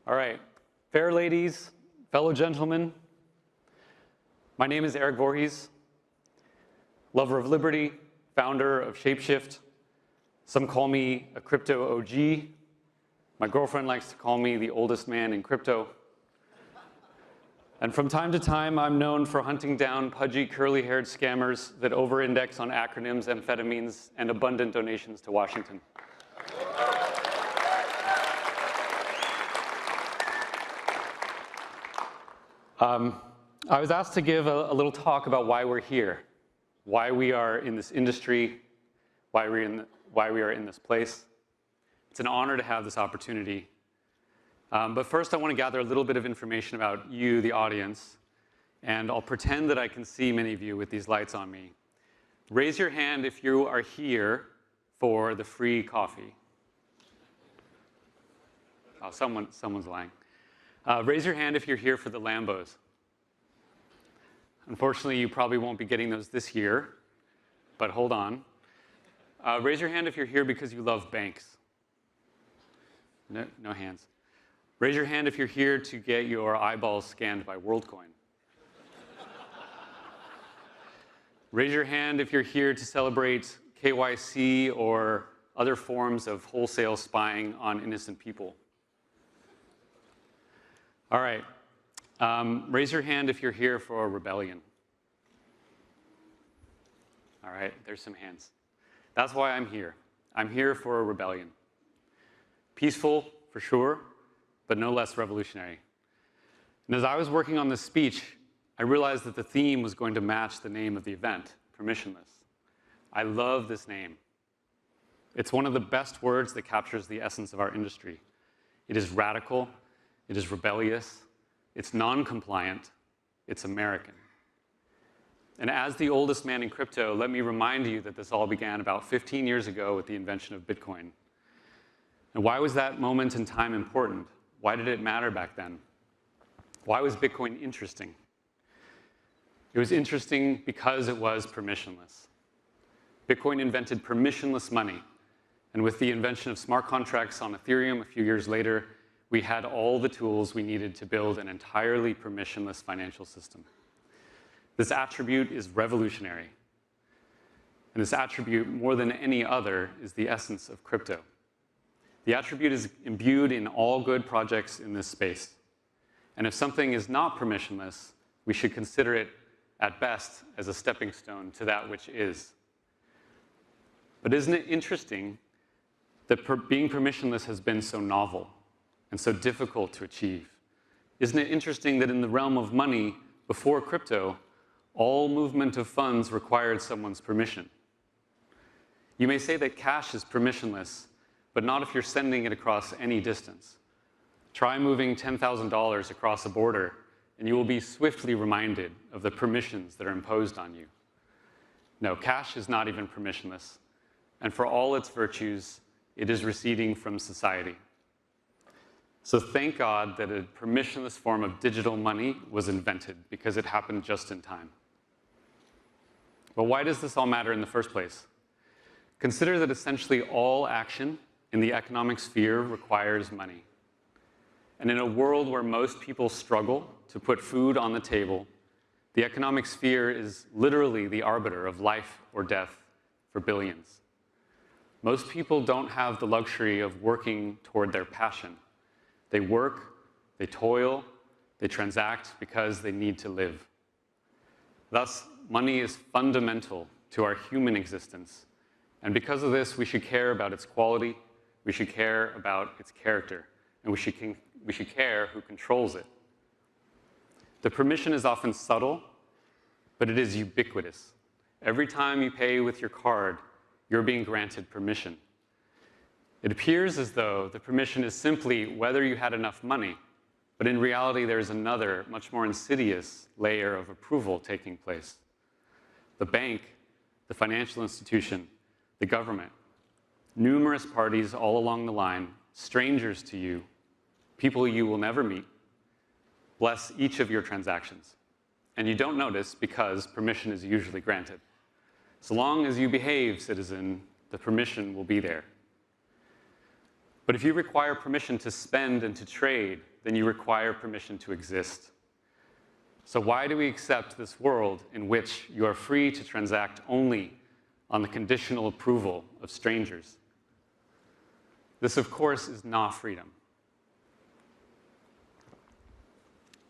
All right, fair ladies, fellow gentlemen, my name is Erik Voorhees, lover of liberty, founder of Shapeshift. Some call me a crypto OG. My girlfriend likes to call me the oldest man in crypto. And from time to time, I'm known for hunting down pudgy, curly-haired scammers that over-index on acronyms, amphetamines, and abundant donations to Washington. I was asked to give a little talk about why we're here, why we are in this industry, why we are in this place. It's an honor to have this opportunity. But first, I want to gather a little bit of information about you, the audience, and I'll pretend that I can see many of you with these lights on me. Raise your hand if you are here for the free coffee. Oh, someone's lying. Raise your hand if you're here for the Lambos. Unfortunately, you probably won't be getting those this year, but hold on. Raise your hand if you're here because you love banks. No hands. Raise your hand if you're here to get your eyeballs scanned by WorldCoin. Raise your hand if you're here to celebrate KYC or other forms of wholesale spying on innocent people. All right. Raise your hand if you're here for a rebellion. All right, there's some hands. That's why I'm here. I'm here for a rebellion. Peaceful, for sure, but no less revolutionary. And as I was working on this speech, I realized that the theme was going to match the name of the event, permissionless. I love this name. It's one of the best words that captures the essence of our industry. It is radical, it is rebellious, it's non-compliant, it's American. And as the oldest man in crypto, let me remind you that this all began about 15 years ago with the invention of Bitcoin. And why was that moment in time important? Why did it matter back then? Why was Bitcoin interesting? It was interesting because it was permissionless. Bitcoin invented permissionless money. And with the invention of smart contracts on Ethereum a few years later, we had all the tools we needed to build an entirely permissionless financial system. This attribute is revolutionary. And this attribute, more than any other, is the essence of crypto. The attribute is imbued in all good projects in this space. And if something is not permissionless, we should consider it, at best, as a stepping stone to that which is. But isn't it interesting that being permissionless has been so novel and so difficult to achieve? Isn't it interesting that in the realm of money, before crypto, all movement of funds required someone's permission? You may say that cash is permissionless, but not if you're sending it across any distance. Try moving $10,000 across a border, and you will be swiftly reminded of the permissions that are imposed on you. No, cash is not even permissionless, and for all its virtues, it is receding from society. So thank God that a permissionless form of digital money was invented, because it happened just in time. But why does this all matter in the first place? Consider that essentially all action in the economic sphere requires money. And in a world where most people struggle to put food on the table, the economic sphere is literally the arbiter of life or death for billions. Most people don't have the luxury of working toward their passion. They work, they toil, they transact because they need to live. Thus, money is fundamental to our human existence. And because of this, we should care about its quality, we should care about its character, and we should care who controls it. The permission is often subtle, but it is ubiquitous. Every time you pay with your card, you're being granted permission. It appears as though the permission is simply whether you had enough money, but in reality, there's another, much more insidious layer of approval taking place. The bank, the financial institution, the government, numerous parties all along the line, strangers to you, people you will never meet, bless each of your transactions. And you don't notice because permission is usually granted. So long as you behave, citizen, the permission will be there. But if you require permission to spend and to trade, then you require permission to exist. So why do we accept this world in which you are free to transact only on the conditional approval of strangers? This, of course, is not freedom.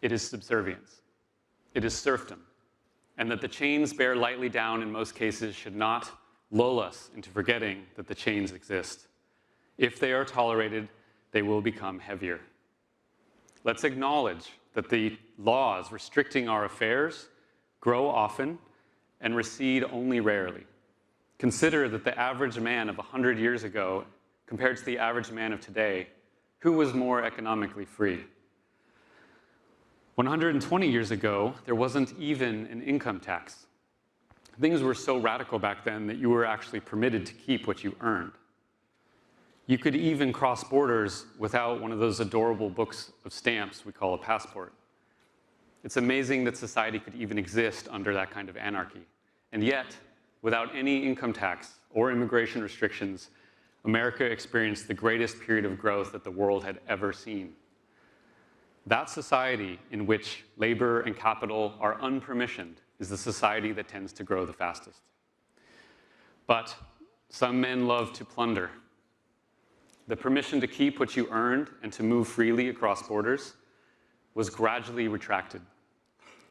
It is subservience. It is serfdom. And that the chains bear lightly down in most cases should not lull us into forgetting that the chains exist. If they are tolerated, they will become heavier. Let's acknowledge that the laws restricting our affairs grow often and recede only rarely. Consider that the average man of 100 years ago compared to the average man of today, who was more economically free? 120 years ago, there wasn't even an income tax. Things were so radical back then that you were actually permitted to keep what you earned. You could even cross borders without one of those adorable books of stamps we call a passport. It's amazing that society could even exist under that kind of anarchy. And yet, without any income tax or immigration restrictions, America experienced the greatest period of growth that the world had ever seen. That society in which labor and capital are unpermissioned is the society that tends to grow the fastest. But some men love to plunder. The permission to keep what you earned and to move freely across borders was gradually retracted,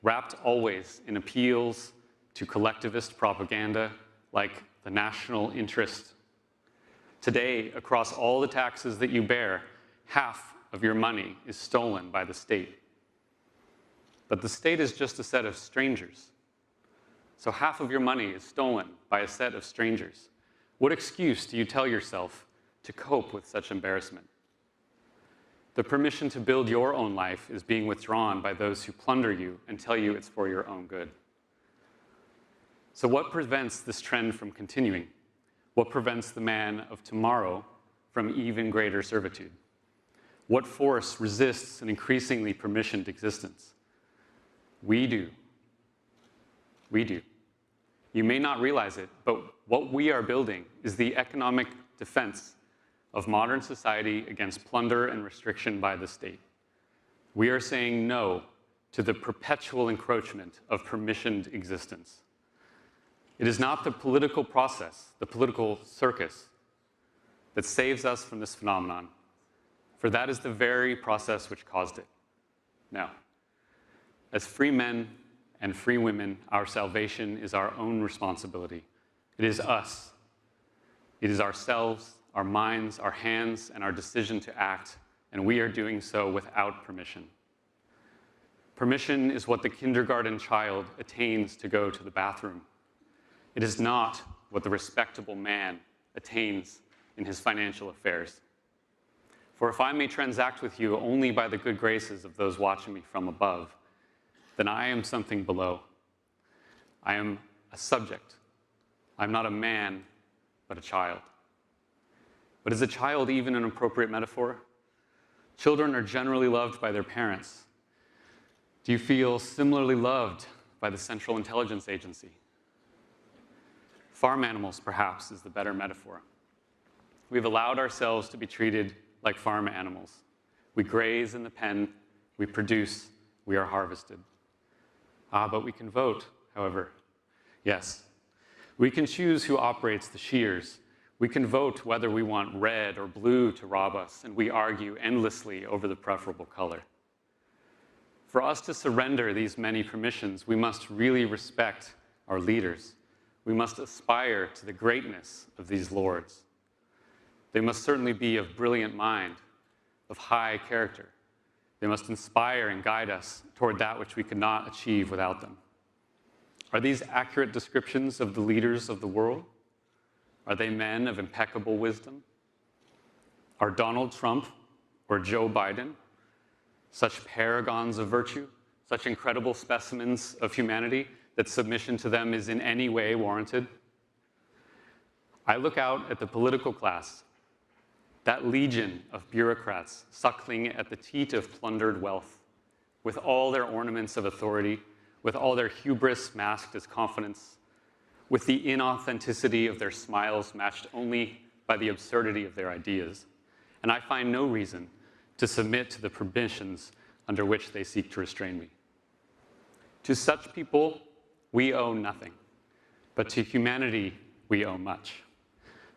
wrapped always in appeals to collectivist propaganda like the national interest. Today, across all the taxes that you bear, half of your money is stolen by the state. But the state is just a set of strangers. So half of your money is stolen by a set of strangers. What excuse do you tell yourself to cope with such embarrassment? The permission to build your own life is being withdrawn by those who plunder you and tell you it's for your own good. So what prevents this trend from continuing? What prevents the man of tomorrow from even greater servitude? What force resists an increasingly permissioned existence? We do. We do. You may not realize it, but what we are building is the economic defense of modern society against plunder and restriction by the state. We are saying no to the perpetual encroachment of permissioned existence. It is not the political process, the political circus, that saves us from this phenomenon, for that is the very process which caused it. Now, as free men and free women, our salvation is our own responsibility. It is us. It is ourselves, our minds, our hands, and our decision to act, and we are doing so without permission. Permission is what the kindergarten child attains to go to the bathroom. It is not what the respectable man attains in his financial affairs. For if I may transact with you only by the good graces of those watching me from above, then I am something below. I am a subject. I'm not a man, but a child. But is a child even an appropriate metaphor? Children are generally loved by their parents. Do you feel similarly loved by the Central Intelligence Agency? Farm animals, perhaps, is the better metaphor. We've allowed ourselves to be treated like farm animals. We graze in the pen, we produce, we are harvested. But we can vote, however. Yes, we can choose who operates the shears. We can vote whether we want red or blue to rob us, and we argue endlessly over the preferable color. For us to surrender these many permissions, we must really respect our leaders. We must aspire to the greatness of these lords. They must certainly be of brilliant mind, of high character. They must inspire and guide us toward that which we could not achieve without them. Are these accurate descriptions of the leaders of the world? Are they men of impeccable wisdom? Are Donald Trump or Joe Biden such paragons of virtue, such incredible specimens of humanity that submission to them is in any way warranted? I look out at the political class, that legion of bureaucrats suckling at the teat of plundered wealth, with all their ornaments of authority, with all their hubris masked as confidence, with the inauthenticity of their smiles matched only by the absurdity of their ideas. and I find no reason to submit to the permissions under which they seek to restrain me. To such people, we owe nothing, but to humanity, we owe much.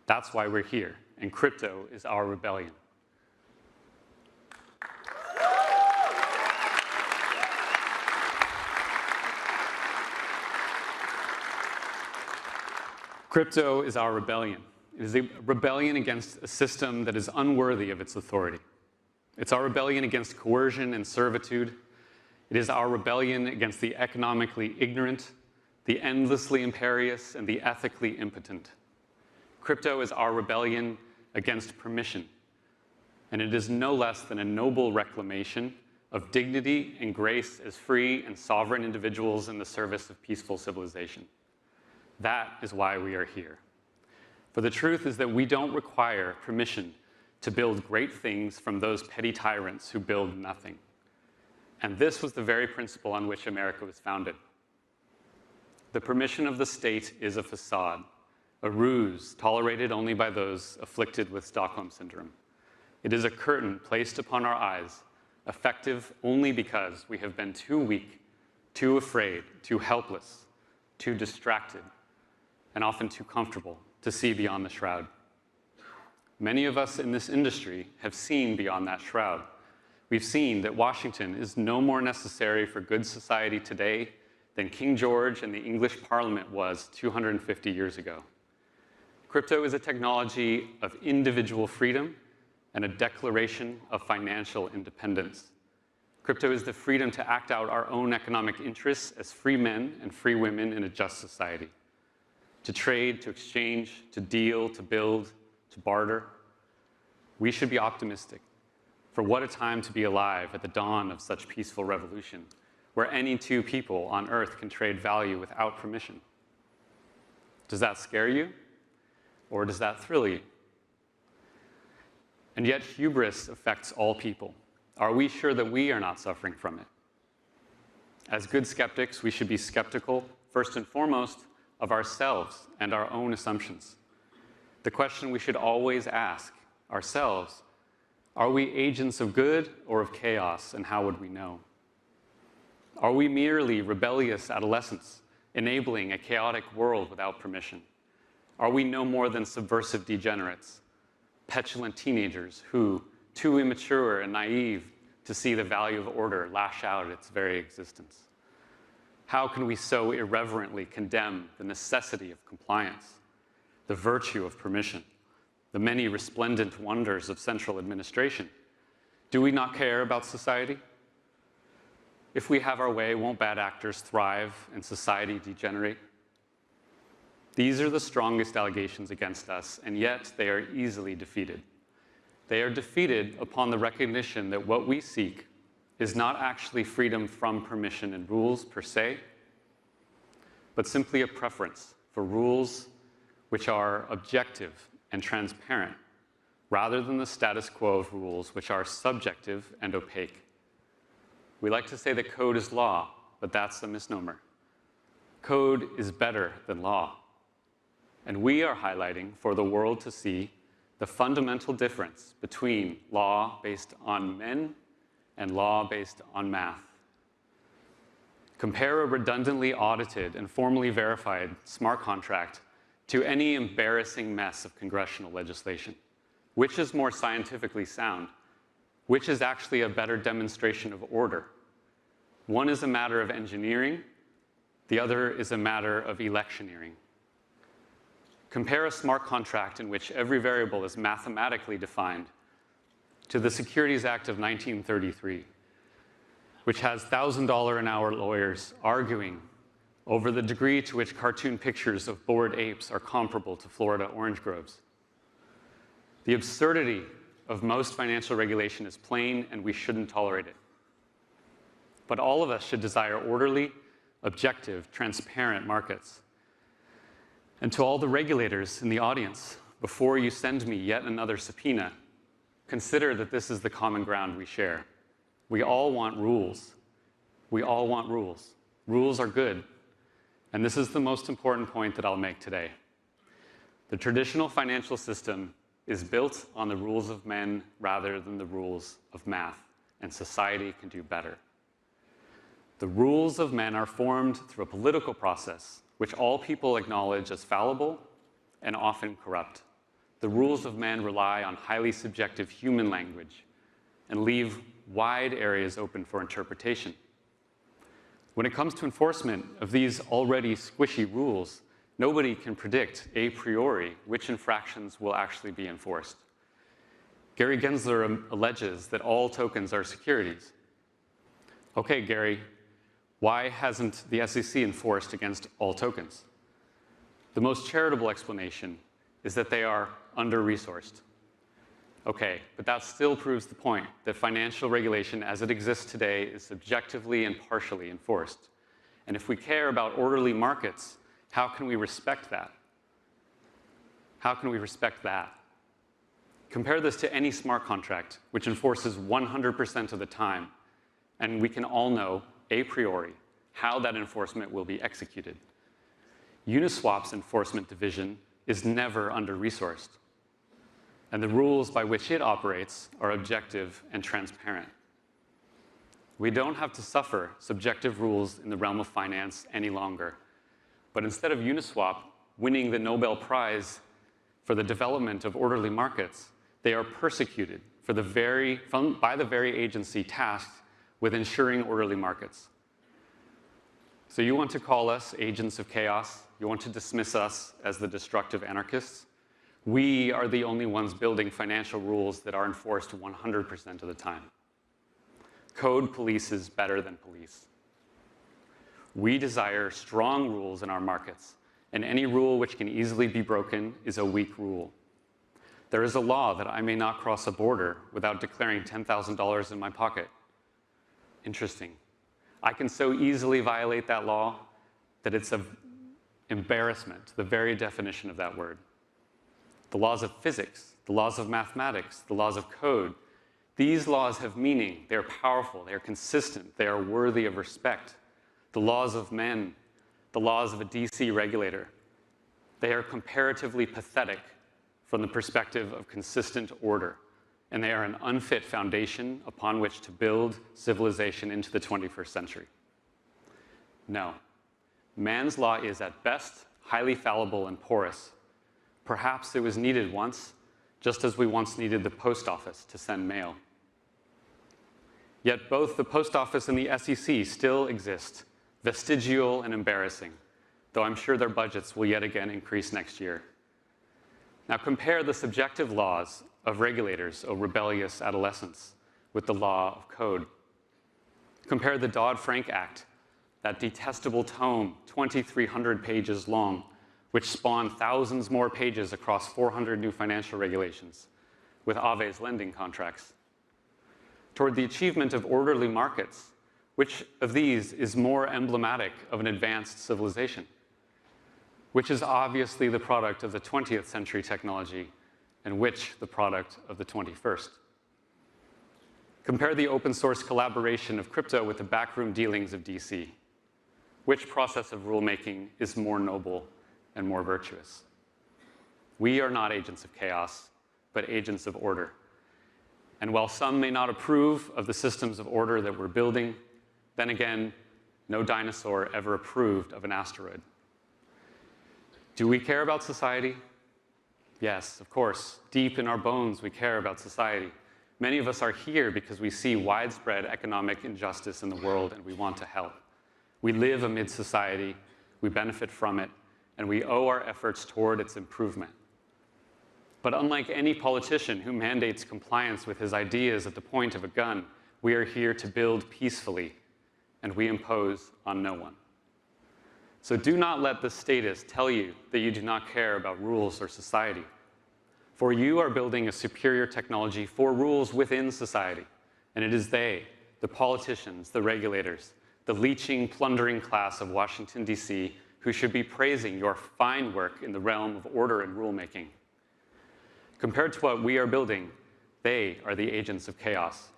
That's why we're here, and crypto is our rebellion. Crypto is our rebellion. It is a rebellion against a system that is unworthy of its authority. It's our rebellion against coercion and servitude. It is our rebellion against the economically ignorant, the endlessly imperious, and the ethically impotent. Crypto is our rebellion against permission, and it is no less than a noble reclamation of dignity and grace as free and sovereign individuals in the service of peaceful civilization. That is why we are here. For the truth is that we don't require permission to build great things from those petty tyrants who build nothing. And this was the very principle on which America was founded. The permission of the state is a facade, a ruse tolerated only by those afflicted with Stockholm Syndrome. It is a curtain placed upon our eyes, effective only because we have been too weak, too afraid, too helpless, too distracted, and often too comfortable to see beyond the shroud. Many of us in this industry have seen beyond that shroud. We've seen that Washington is no more necessary for good society today than King George and the English Parliament was 250 years ago. Crypto is a technology of individual freedom and a declaration of financial independence. Crypto is the freedom to act out our own economic interests as free men and free women in a just society. To trade, to exchange, to deal, to build, to barter. We should be optimistic. For what a time to be alive at the dawn of such peaceful revolution, where any two people on Earth can trade value without permission. Does that scare you? Or does that thrill you? And yet hubris affects all people. Are we sure that we are not suffering from it? As good skeptics, we should be skeptical, first and foremost, of ourselves and our own assumptions. The question we should always ask ourselves, are we agents of good or of chaos, and how would we know? Are we merely rebellious adolescents, enabling a chaotic world without permission? Are we no more than subversive degenerates, petulant teenagers who, too immature and naive to see the value of order, lash out at its very existence? How can we so irreverently condemn the necessity of compliance, the virtue of permission, the many resplendent wonders of central administration? Do we not care about society? If we have our way, won't bad actors thrive and society degenerate? These are the strongest allegations against us, and yet they are easily defeated. They are defeated upon the recognition that what we seek is not actually freedom from permission and rules per se, but simply a preference for rules which are objective and transparent, rather than the status quo of rules which are subjective and opaque. We like to say that code is law, but that's a misnomer. Code is better than law. And we are highlighting for the world to see the fundamental difference between law based on men and law based on math. Compare a redundantly audited and formally verified smart contract to any embarrassing mess of congressional legislation. Which is more scientifically sound? Which is actually a better demonstration of order? One is a matter of engineering, the other is a matter of electioneering. Compare a smart contract in which every variable is mathematically defined to the Securities Act of 1933, which has $1,000 an hour lawyers arguing over the degree to which cartoon pictures of bored apes are comparable to Florida orange groves. The absurdity of most financial regulation is plain, and we shouldn't tolerate it. But all of us should desire orderly, objective, transparent markets. And to all the regulators in the audience, before you send me yet another subpoena, consider that this is the common ground we share. We all want rules. We all want rules. Rules are good. And this is the most important point that I'll make today. The traditional financial system is built on the rules of men rather than the rules of math, and society can do better. The rules of men are formed through a political process, which all people acknowledge as fallible and often corrupt. The rules of men rely on highly subjective human language and leave wide areas open for interpretation. When it comes to enforcement of these already squishy rules, nobody can predict a priori which infractions will actually be enforced. Gary Gensler alleges that all tokens are securities. Okay, Gary, why hasn't the SEC enforced against all tokens? The most charitable explanation is that they are under-resourced. Okay, but that still proves the point that financial regulation as it exists today is subjectively and partially enforced. And if we care about orderly markets, how can we respect that? How can we respect that? Compare this to any smart contract, which enforces 100% of the time, and we can all know, a priori, how that enforcement will be executed. Uniswap's enforcement division is never under-resourced, and the rules by which it operates are objective and transparent. We don't have to suffer subjective rules in the realm of finance any longer. But instead of Uniswap winning the Nobel Prize for the development of orderly markets, they are persecuted by the very agency tasked with ensuring orderly markets. So you want to call us agents of chaos? You want to dismiss us as the destructive anarchists? We are the only ones building financial rules that are enforced 100% of the time. Code polices better than police. We desire strong rules in our markets, and any rule which can easily be broken is a weak rule. There is a law that I may not cross a border without declaring $10,000 in my pocket. Interesting. I can so easily violate that law that it's an embarrassment, the very definition of that word. The laws of physics, the laws of mathematics, the laws of code, these laws have meaning. They are powerful, they are consistent, they are worthy of respect. The laws of men, the laws of a DC regulator, they are comparatively pathetic from the perspective of consistent order, and they are an unfit foundation upon which to build civilization into the 21st century. No, man's law is at best highly fallible and porous. Perhaps it was needed once, just as we once needed the post office to send mail. Yet both the post office and the SEC still exist, vestigial and embarrassing, though I'm sure their budgets will yet again increase next year. Now compare the subjective laws of regulators, O rebellious adolescents, with the law of code. Compare the Dodd-Frank Act, that detestable tome, 2,300 pages long, which spawned thousands more pages across 400 new financial regulations, with Ave's lending contracts. Toward the achievement of orderly markets, which of these is more emblematic of an advanced civilization? Which is obviously the product of the 20th century technology, and which the product of the 21st? Compare the open source collaboration of crypto with the backroom dealings of DC. Which process of rulemaking is more noble and more virtuous? We are not agents of chaos, but agents of order. And while some may not approve of the systems of order that we're building, then again, no dinosaur ever approved of an asteroid. Do we care about society? Yes, of course. Deep in our bones, we care about society. Many of us are here because we see widespread economic injustice in the world and we want to help. We live amid society, we benefit from it, and we owe our efforts toward its improvement. But unlike any politician who mandates compliance with his ideas at the point of a gun, we are here to build peacefully, and we impose on no one. So do not let the status tell you that you do not care about rules or society. For you are building a superior technology for rules within society. And it is they, the politicians, the regulators, the leeching, plundering class of Washington, D.C., who should be praising your fine work in the realm of order and rulemaking. Compared to what we are building, they are the agents of chaos.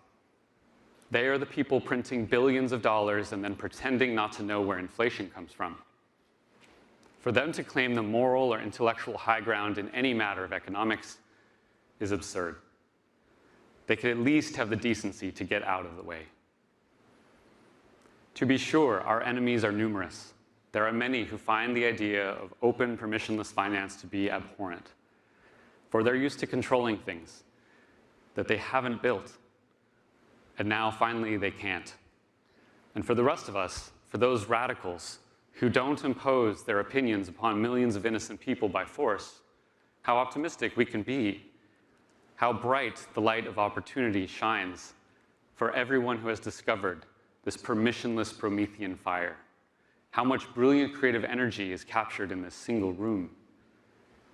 They are the people printing billions of dollars and then pretending not to know where inflation comes from. For them to claim the moral or intellectual high ground in any matter of economics, is absurd. They could at least have the decency to get out of the way. To be sure, our enemies are numerous. There are many who find the idea of open, permissionless finance to be abhorrent, for they're used to controlling things that they haven't built, and now finally they can't. And for the rest of us, for those radicals who don't impose their opinions upon millions of innocent people by force, how optimistic we can be, how bright the light of opportunity shines for everyone who has discovered this permissionless Promethean fire. How much brilliant creative energy is captured in this single room.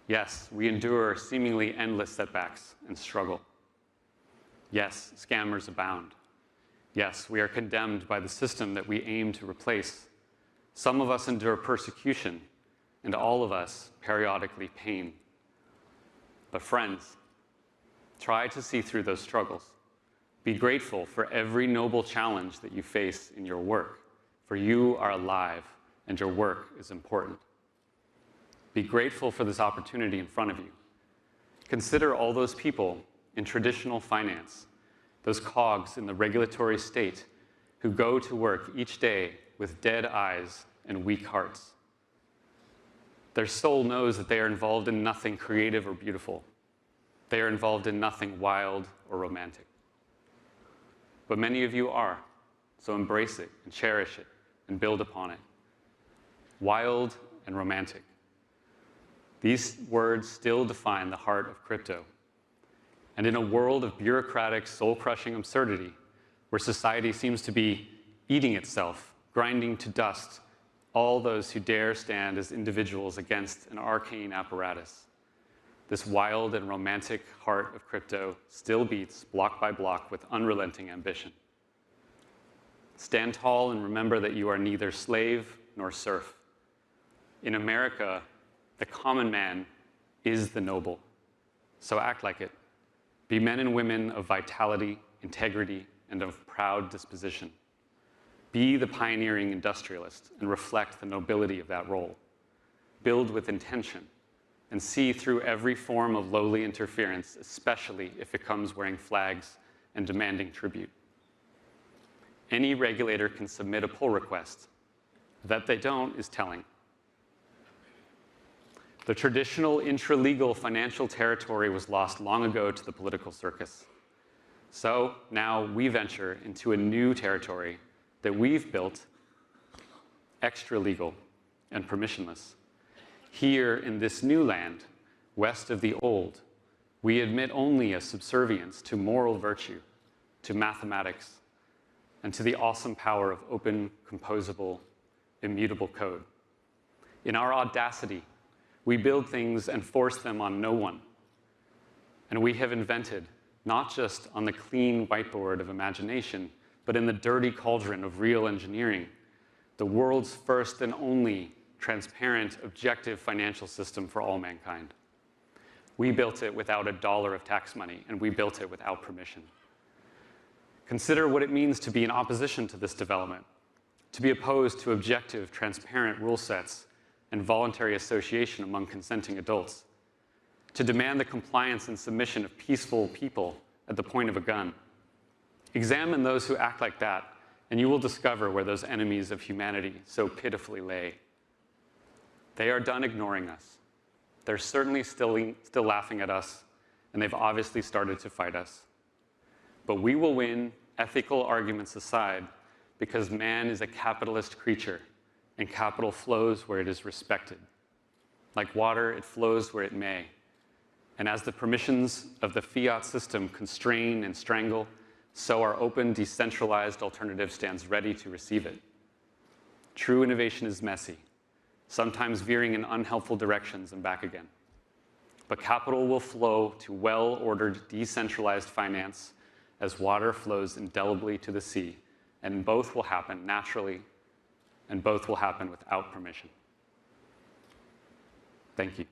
Yes, we endure seemingly endless setbacks and struggle. Yes, scammers abound. Yes, we are condemned by the system that we aim to replace. Some of us endure persecution, and all of us periodically pain. But friends, try to see through those struggles. Be grateful for every noble challenge that you face in your work, for you are alive and your work is important. Be grateful for this opportunity in front of you. Consider all those people in traditional finance, those cogs in the regulatory state who go to work each day with dead eyes and weak hearts. Their soul knows that they are involved in nothing creative or beautiful. They are involved in nothing wild or romantic. But many of you are, so embrace it and cherish it and build upon it. Wild and romantic. These words still define the heart of crypto. And in a world of bureaucratic, soul-crushing absurdity, where society seems to be eating itself, grinding to dust all those who dare stand as individuals against an arcane apparatus, this wild and romantic heart of crypto still beats block by block with unrelenting ambition. Stand tall and remember that you are neither slave nor serf. In America, the common man is the noble. So act like it. Be men and women of vitality, integrity, and of proud disposition. Be the pioneering industrialist and reflect the nobility of that role. Build with intention and see through every form of lowly interference, especially if it comes wearing flags and demanding tribute. Any regulator can submit a pull request. That they don't is telling. The traditional intralegal financial territory was lost long ago to the political circus. So now we venture into a new territory that we've built extra-legal and permissionless. Here in this new land, west of the old, we admit only a subservience to moral virtue, to mathematics, and to the awesome power of open, composable, immutable code. In our audacity, we build things and force them on no one. And we have invented, not just on the clean whiteboard of imagination, but in the dirty cauldron of real engineering, the world's first and only transparent, objective financial system for all mankind. We built it without $1 of tax money, and we built it without permission. Consider what it means to be in opposition to this development, to be opposed to objective, transparent rule sets and voluntary association among consenting adults, to demand the compliance and submission of peaceful people at the point of a gun. Examine those who act like that, and you will discover where those enemies of humanity so pitifully lay. They are done ignoring us. They're certainly still laughing at us, and they've obviously started to fight us. But we will win, ethical arguments aside, because man is a capitalist creature, and capital flows where it is respected. Like water, it flows where it may. And as the permissions of the fiat system constrain and strangle, so our open, decentralized alternative stands ready to receive it. True innovation is messy, sometimes veering in unhelpful directions and back again. But capital will flow to well-ordered, decentralized finance as water flows indelibly to the sea, and both will happen naturally, and both will happen without permission. Thank you.